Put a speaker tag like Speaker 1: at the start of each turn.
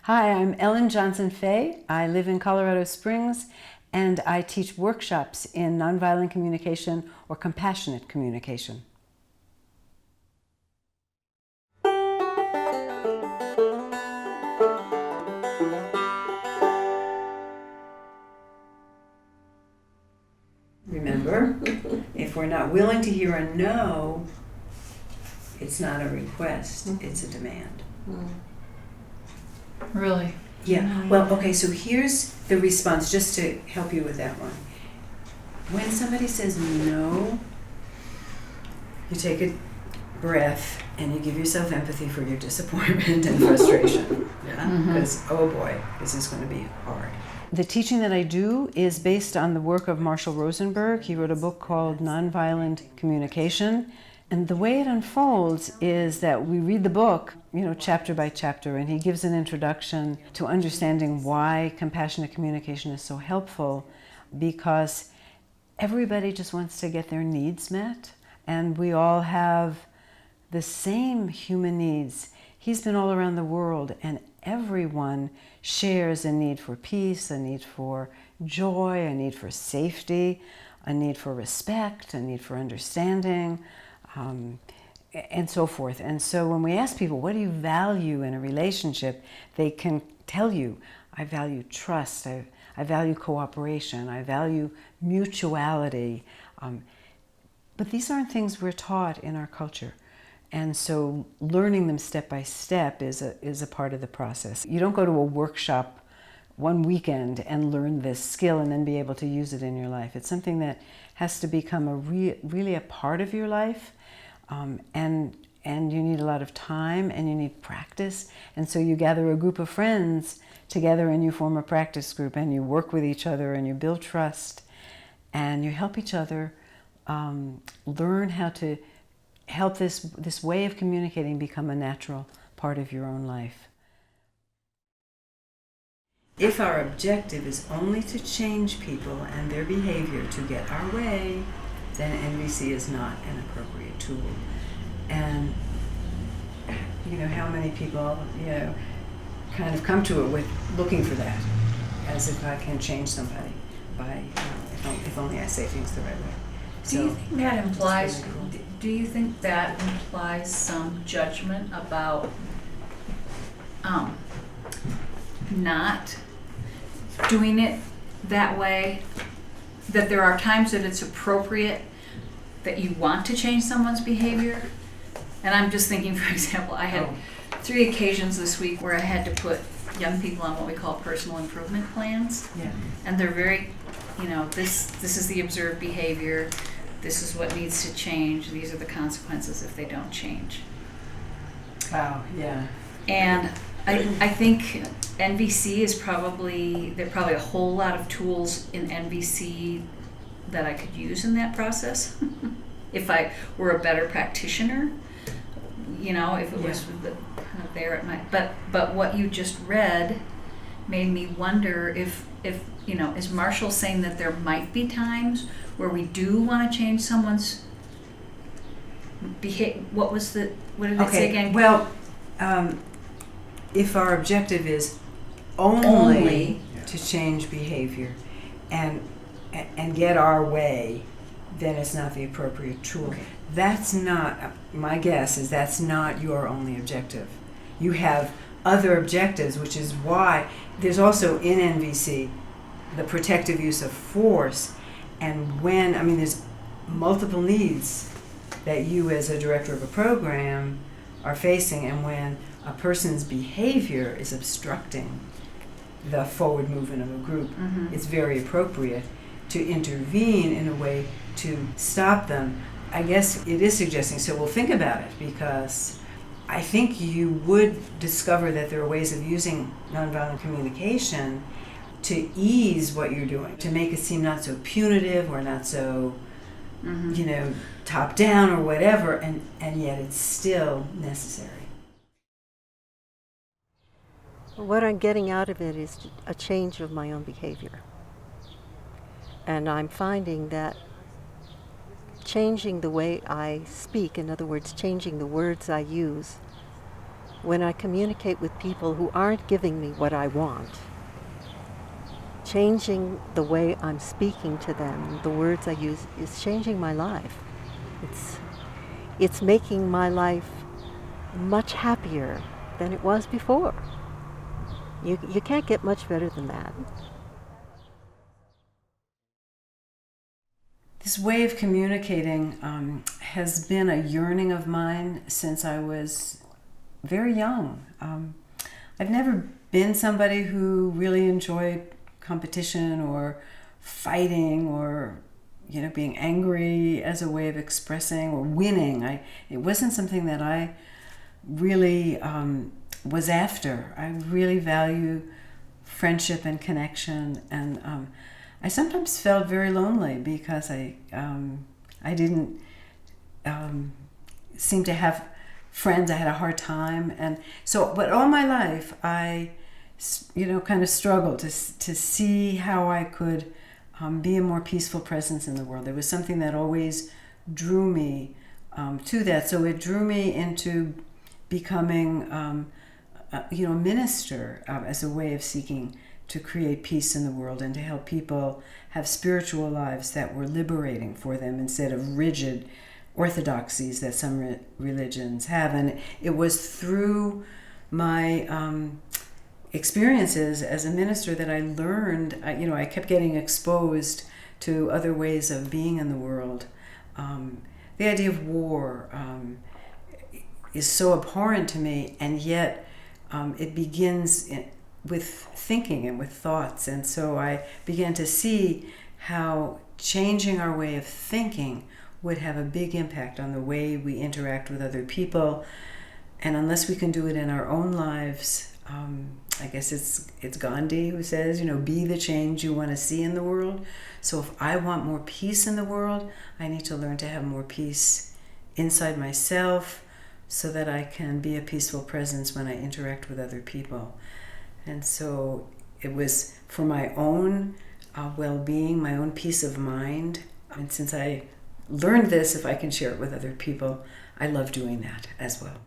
Speaker 1: Hi, I'm Ellen Johnson-Fay. I live in Colorado Springs, and I teach workshops in nonviolent communication or compassionate communication. Remember, if we're not willing to hear a no, it's not a request, it's a demand.
Speaker 2: Really?
Speaker 1: Yeah, well, okay, so here's the response, just to help you with that one. When somebody says no, you take a breath and you give yourself empathy for your disappointment and frustration. Yeah? Because, oh boy, this is going to be hard. The teaching that I do is based on the work of Marshall Rosenberg. He wrote a book called NonViolent Communication. And the way it unfolds is that we read the book, chapter by chapter, and he gives an introduction to understanding why compassionate communication is so helpful, because everybody just wants to get their needs met, and we all have the same human needs. He's been all around the world, and everyone shares a need for peace, a need for joy, a need for safety, a need for respect, a need for understanding, and so forth. And so when we ask people, what do you value in a relationship, they can tell you, I value trust, I value cooperation, I value mutuality. But these aren't things we're taught in our culture. And so learning them step by step is a part of the process. You don't go to a workshop one weekend and learn this skill and then be able to use it in your life. It's something that has to become really a part of your life. And you need a lot of time and you need practice. And so you gather a group of friends together and you form a practice group and you work with each other and you build trust and you help each other learn how to help this way of communicating become a natural part of your own life. If our objective is only to change people and their behavior to get our way, then NVC is not an appropriate tool. And how many people kind of come to it with looking for that, as if I can change somebody by if only I say things the right way.
Speaker 2: Do you think that implies? Really cool. Do you think that implies some judgment about not doing it that way? That there are times that it's appropriate that you want to change someone's behavior? And I'm just thinking, for example, I had 3 occasions this week where I had to put young people on what we call personal improvement plans.
Speaker 1: Yeah.
Speaker 2: And they're very, this is the observed behavior, this is what needs to change, these are the consequences if they don't change.
Speaker 1: Wow, yeah.
Speaker 2: And I think NVC is there are probably a whole lot of tools in NVC that I could use in that process if I were a better practitioner, if it was kind of there at my, but what you just read made me wonder if is Marshall saying that there might be times where we do want to change someone's behavior? What did it say again?
Speaker 1: Well, if our objective is only to change behavior and get our way, then it's not the appropriate tool. Okay. That's not, my guess is that's not your only objective. You have other objectives, which is why there's also in NVC the protective use of force. And there's multiple needs that you as a director of a program are facing, and when a person's behavior is obstructing the forward movement of a group, it's very appropriate to intervene in a way to stop them. I guess it is suggesting, so we'll think about it, because I think you would discover that there are ways of using nonviolent communication to ease what you're doing, to make it seem not so punitive or not so, top down or whatever, and yet it's still necessary.
Speaker 3: What I'm getting out of it is a change of my own behavior. And I'm finding that changing the way I speak, in other words, changing the words I use, when I communicate with people who aren't giving me what I want, changing the way I'm speaking to them, the words I use, is changing my life. It's making my life much happier than it was before. You can't get much better than that.
Speaker 1: This way of communicating has been a yearning of mine since I was very young. I've never been somebody who really enjoyed competition or fighting or being angry as a way of expressing or winning. It wasn't something that I really was after. I really value friendship and connection, and I sometimes felt very lonely because I didn't seem to have friends. I had a hard time, and so. But all my life, I, kind of struggled to see how I could be a more peaceful presence in the world. There was something that always drew me to that. So it drew me into becoming, a minister as a way of seeking to create peace in the world and to help people have spiritual lives that were liberating for them instead of rigid orthodoxies that some religions have. And it was through my experiences as a minister that I learned, I kept getting exposed to other ways of being in the world. The idea of war is so abhorrent to me, and yet it begins with thinking and with thoughts. And so I began to see how changing our way of thinking would have a big impact on the way we interact with other people. And unless we can do it in our own lives, I guess it's Gandhi who says, be the change you want to see in the world. So if I want more peace in the world, I need to learn to have more peace inside myself so that I can be a peaceful presence when I interact with other people. And so it was for my own well-being, my own peace of mind. And since I learned this, if I can share it with other people, I love doing that as well.